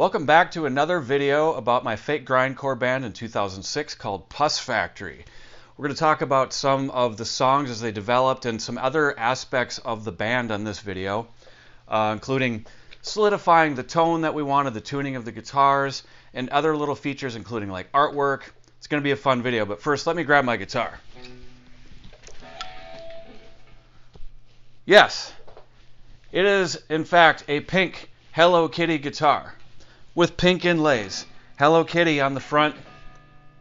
Welcome back to another video about my fake grindcore band in 2006 called Pus Factory. We're going to talk about some of the songs as they developed and some other aspects of the band on this video, including solidifying the tone that we wanted, the tuning of the guitars, and other little features including like artwork. It's going to be a fun video, but first let me grab my guitar. Yes, it is in fact a pink Hello Kitty guitar with pink inlays. Hello Kitty on the front,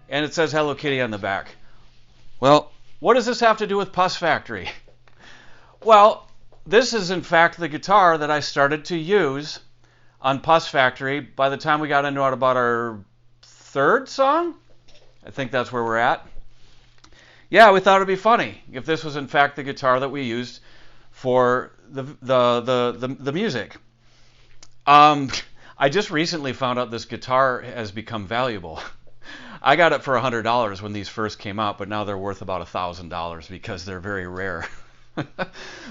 and it says Hello Kitty on the back. Well, what does this have to do with Pus Factory? Well, this is in fact the guitar that I started to use on Pus Factory by the time we got into about our third song. I think that's where we're at. Yeah, we thought it'd be funny if this was in fact the guitar that we used for the music. I just recently found out this guitar has become valuable. I got it for $100 when these first came out, but now they're worth about $1,000 because they're very rare.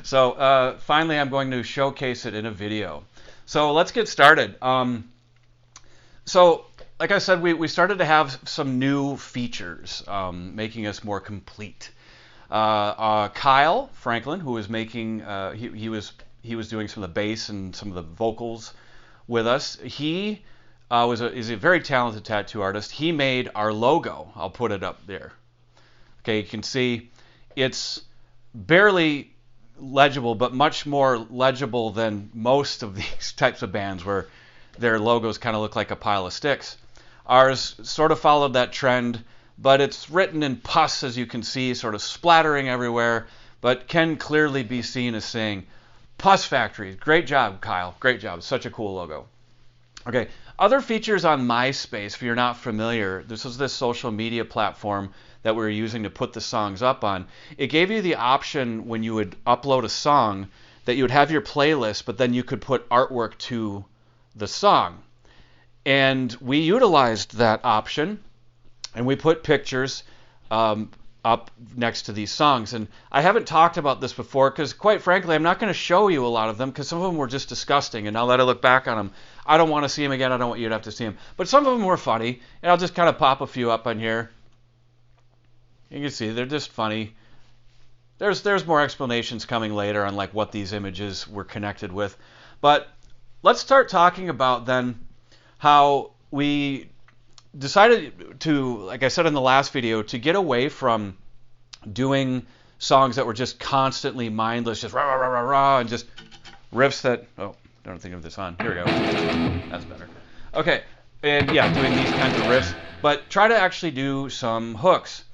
So finally I'm going to showcase it in a video. So let's get started. So like I said, we started to have some new features, making us more complete. Kyle Franklin, who was making, he was doing some of the bass and some of the vocals with us. He is a very talented tattoo artist. He made our logo. I'll put it up there. Okay, you can see it's barely legible, but much more legible than most of these types of bands where their logos kind of look like a pile of sticks. Ours sort of followed that trend, but it's written in pus, as you can see, sort of splattering everywhere, but can clearly be seen as saying Pus Factory. Great job, Kyle. Great job. Such a cool logo. Okay, other features on MySpace, if you're not familiar, this was this social media platform that we were using to put the songs up on. It gave you the option when you would upload a song that you would have your playlist, but then you could put artwork to the song. And we utilized that option, and we put pictures up next to these songs. And I haven't talked about this before because, quite frankly, I'm not going to show you a lot of them because some of them were just disgusting, and now that I look back on them, I don't want to see them again. I don't want you to have to see them. But some of them were funny, and I'll just kind of pop a few up on here. You can see they're just funny. There's more explanations coming later on like what these images were connected with. But let's start talking about then how we decided to, like I said in the last video, to get away from doing songs that were just constantly mindless, just rah, rah, rah, rah, rah, and just riffs that, oh, I don't think of this on. Here we go. That's better. Okay, and yeah, doing these kinds of riffs, but try to actually do some hooks,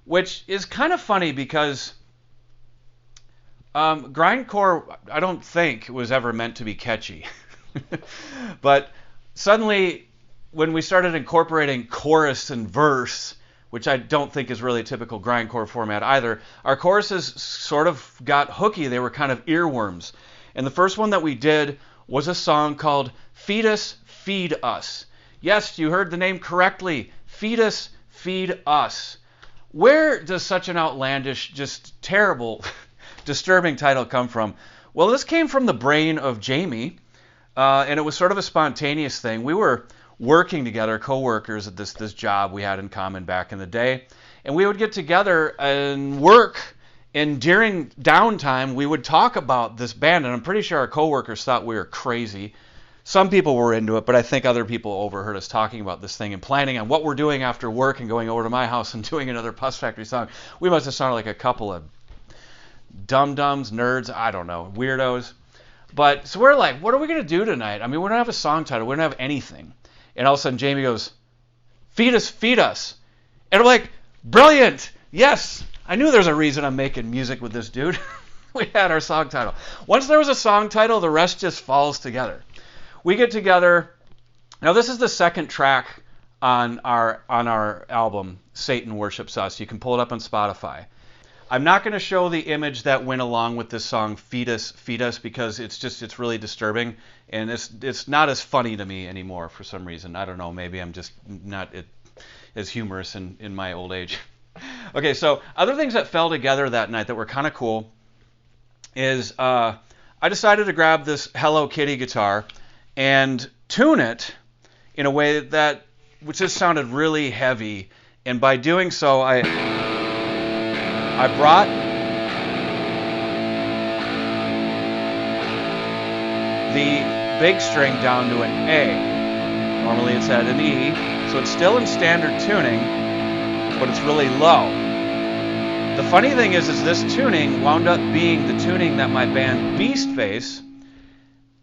which is kind of funny because grindcore, I don't think, was ever meant to be catchy. But suddenly, when we started incorporating chorus and verse, which I don't think is really a typical grindcore format either, our choruses sort of got hooky. They were kind of earworms. And the first one that we did was a song called Feed Us, Feed Us. Yes, you heard the name correctly. Feed Us, Feed Us. Where does such an outlandish, just terrible, disturbing title come from? Well, this came from the brain of Jamie, and it was sort of a spontaneous thing. We were working together, co-workers at this job we had in common back in the day, and we would get together and work, and during downtime we would talk about this band, and I'm pretty sure our co-workers thought we were crazy. Some people were into it, but I think other people overheard us talking about this thing and planning on what we're doing after work and going over to my house and doing another Pus Factory song. We must have sounded like a couple of dum-dums, nerds, I don't know, weirdos. But so we're like, what are we going to do tonight? I mean, we don't have a song title, we don't have anything. And all of a sudden Jamie goes, feed us, feed us. And I'm like, brilliant. Yes, I knew there's a reason I'm making music with this dude. We had our song title. Once there was a song title, the rest just falls together. We get together. Now this is the second track on our album, Satan Worships Us. You can pull it up on Spotify. I'm not going to show the image that went along with this song, Feed Us, because it's really disturbing, and it's not as funny to me anymore for some reason. I don't know, maybe I'm just not as humorous in my old age. Okay, so other things that fell together that night that were kind of cool is I decided to grab this Hello Kitty guitar and tune it in a way that which just sounded really heavy. And by doing so, I brought the big string down to an A. Normally it's at an E, so it's still in standard tuning, but it's really low. The funny thing is this tuning wound up being the tuning that my band Beastface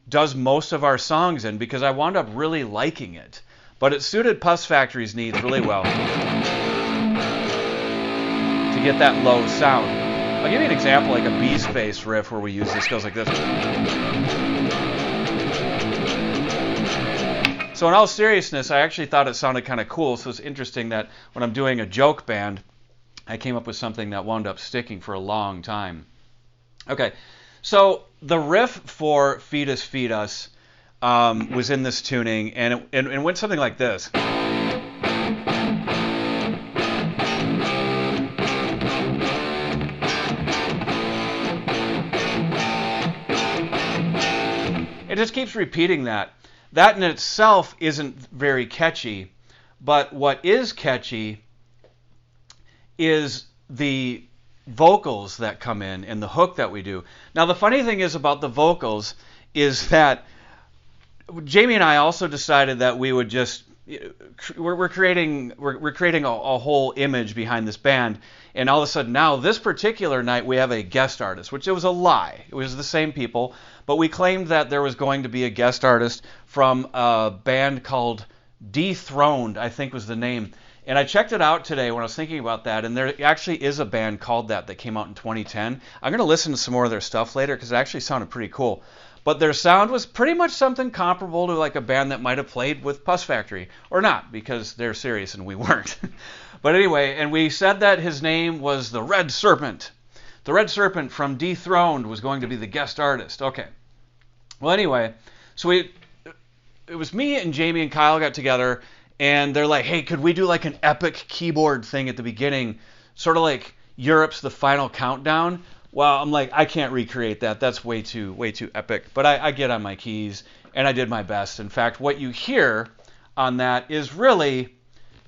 does most of our songs in, because I wound up really liking it. But it suited Pus Factory's needs really well to get that low sound. I'll give you an example, like a Beastface riff where we use this. It goes like this. So in all seriousness, I actually thought it sounded kind of cool. So it's interesting that when I'm doing a joke band, I came up with something that wound up sticking for a long time. Okay, so the riff for Feed Us, Feed Us was in this tuning, and it went something like this. It just keeps repeating that. That in itself isn't very catchy, but what is catchy is the vocals that come in and the hook that we do. Now, the funny thing is about the vocals is that Jamie and I also decided that we would just we're creating a whole image behind this band, and all of a sudden now this particular night we have a guest artist, which it was a lie. It was the same people, but we claimed that there was going to be a guest artist from a band called Dethroned, I think was the name. And I checked it out today when I was thinking about that, and there actually is a band called that came out in 2010. I'm going to listen to some more of their stuff later because it actually sounded pretty cool. But their sound was pretty much something comparable to like a band that might have played with Pus Factory, or not, because they're serious and we weren't. But anyway, and we said that his name was the Red Serpent. The Red Serpent from Dethroned was going to be the guest artist. Okay. Well, anyway, so it was me and Jamie and Kyle got together, and they're like, hey, could we do like an epic keyboard thing at the beginning, sort of like Europe's The Final Countdown? Well, I'm like, I can't recreate that. That's way too epic. But I get on my keys, and I did my best. In fact, what you hear on that is really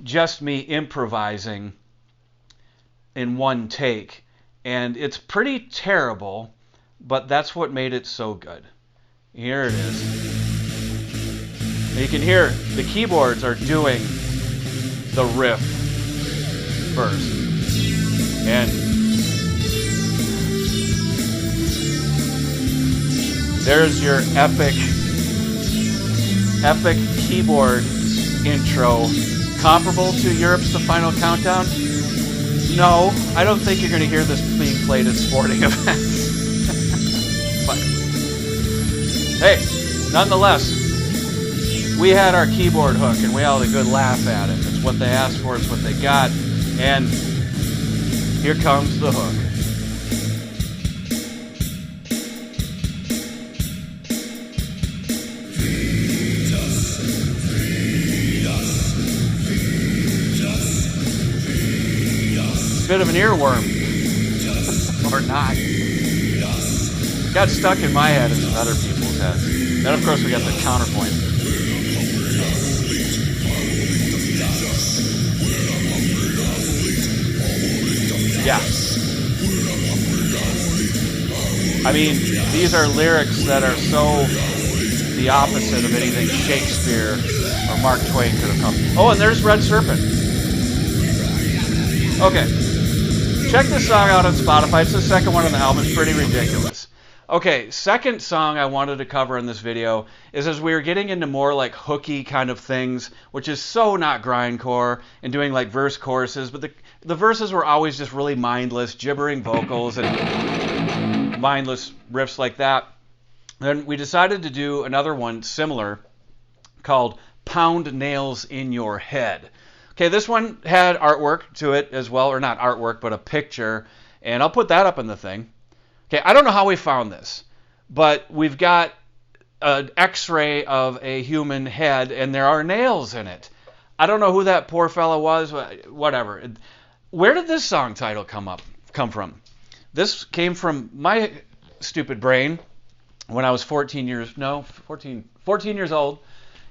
just me improvising in one take. And it's pretty terrible, but that's what made it so good. Here it is. And you can hear the keyboards are doing the riff first. And there's your epic keyboard intro. Comparable to Europe's The Final Countdown? No, I don't think you're going to hear this being played at sporting events. But hey, nonetheless, we had our keyboard hook and we all had a good laugh at it. It's what they asked for, it's what they got. And here comes the hook. Bit of an earworm, or not. Got stuck in my head and some other people's heads. Then of course we got the counterpoint. Yeah. I mean, these are lyrics that are so the opposite of anything Shakespeare or Mark Twain could have come. Oh, and there's Red Serpent. Okay. Check this song out on Spotify. It's the second one on the album. It's pretty ridiculous. Okay, second song I wanted to cover in this video is as we were getting into more like hooky kind of things, which is so not grindcore, and doing like verse choruses, but the verses were always just really mindless, gibbering vocals and mindless riffs like that. Then we decided to do another one similar called Pound Nails in Your Head. Okay, this one had artwork to it as well, or not artwork, but a picture, and I'll put that up in the thing. Okay, I don't know how we found this, but we've got an x-ray of a human head, and there are nails in it. I don't know who that poor fella was, whatever. Where did this song title come from? This came from my stupid brain when I was 14 years old.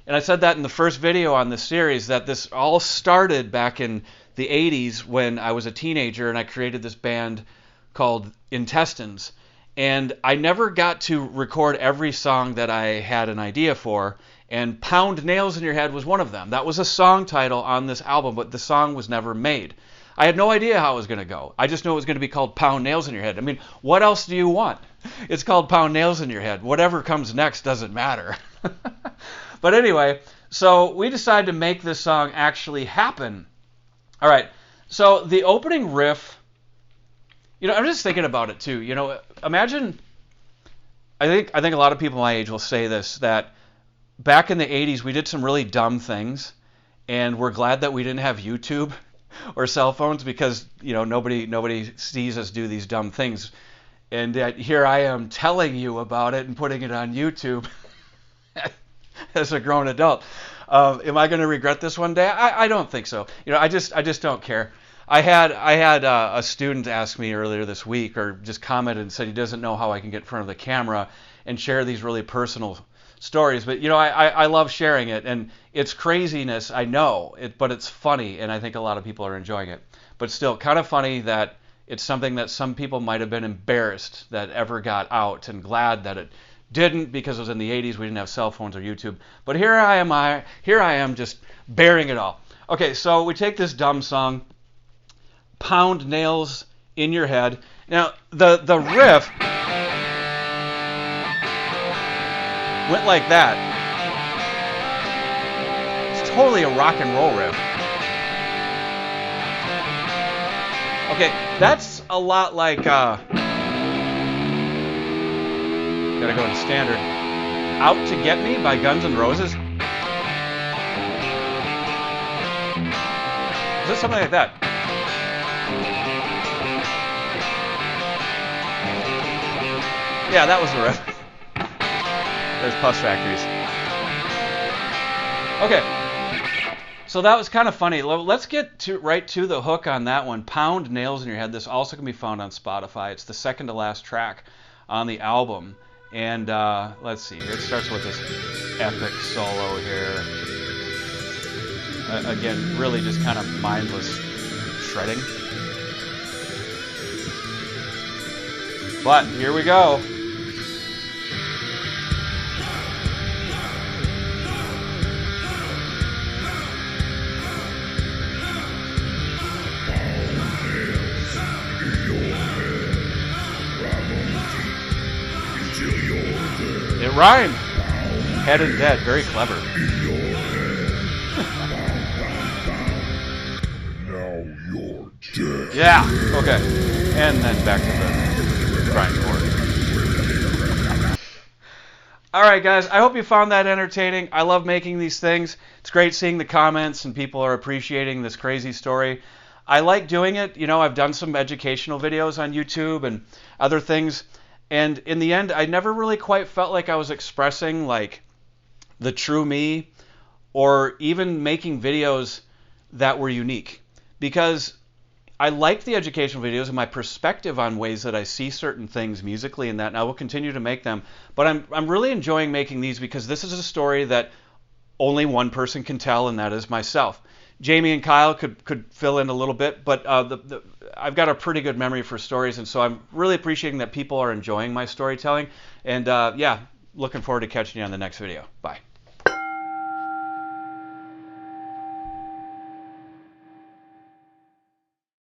And I said that in the first video on this series, that this all started back in the 80s when I was a teenager and I created this band called Intestines. And I never got to record every song that I had an idea for, and Pound Nails in Your Head was one of them. That was a song title on this album, but the song was never made. I had no idea how it was going to go. I just knew it was going to be called Pound Nails in Your Head. I mean, what else do you want? It's called Pound Nails in Your Head. Whatever comes next doesn't matter. But anyway, so we decided to make this song actually happen. All right, so the opening riff, I'm just thinking about it too. Imagine, I think a lot of people my age will say this, that back in the 80s we did some really dumb things, and we're glad that we didn't have YouTube or cell phones, because nobody sees us do these dumb things. And here I am telling you about it and putting it on YouTube as a grown adult. Am I going to regret this one day? I don't think so. I just don't care. I had a student ask me earlier this week, or just commented and said he doesn't know how I can get in front of the camera and share these really personal stories. But I love sharing it, and it's craziness, I know, but it's funny, and I think a lot of people are enjoying it. But still, kind of funny that it's something that some people might have been embarrassed that ever got out, and glad that it didn't, because it was in the 80s, we didn't have cell phones or YouTube. But here I am just bearing it all. Okay, so we take this dumb song, Pound Nails in Your Head. Now, the riff went like that. It's totally a rock and roll riff. Okay, that's a lot like, gotta go into standard, Out to Get Me by Guns N' Roses. Is this something like that? Yeah, that was the riff. There's Pus Factories. Okay, so that was kind of funny. Let's get right to the hook on that one. Pound Nails in Your Head. This also can be found on Spotify. It's the second to last track on the album. And let's see, it starts with this epic solo here. Again, really just kind of mindless shredding. But here we go. It rhymed. Head and dead. Very clever. Now you're dead. Yeah. Okay. And then back to the grindcore. All right, guys. I hope you found that entertaining. I love making these things. It's great seeing the comments and people are appreciating this crazy story. I like doing it. I've done some educational videos on YouTube and other things. And in the end, I never really quite felt like I was expressing like the true me, or even making videos that were unique, because I like the educational videos and my perspective on ways that I see certain things musically and that, and I will continue to make them. But I'm really enjoying making these because this is a story that only one person can tell, and that is myself. Jamie and Kyle could fill in a little bit, but I've got a pretty good memory for stories, and so I'm really appreciating that people are enjoying my storytelling. And yeah, looking forward to catching you on the next video. Bye.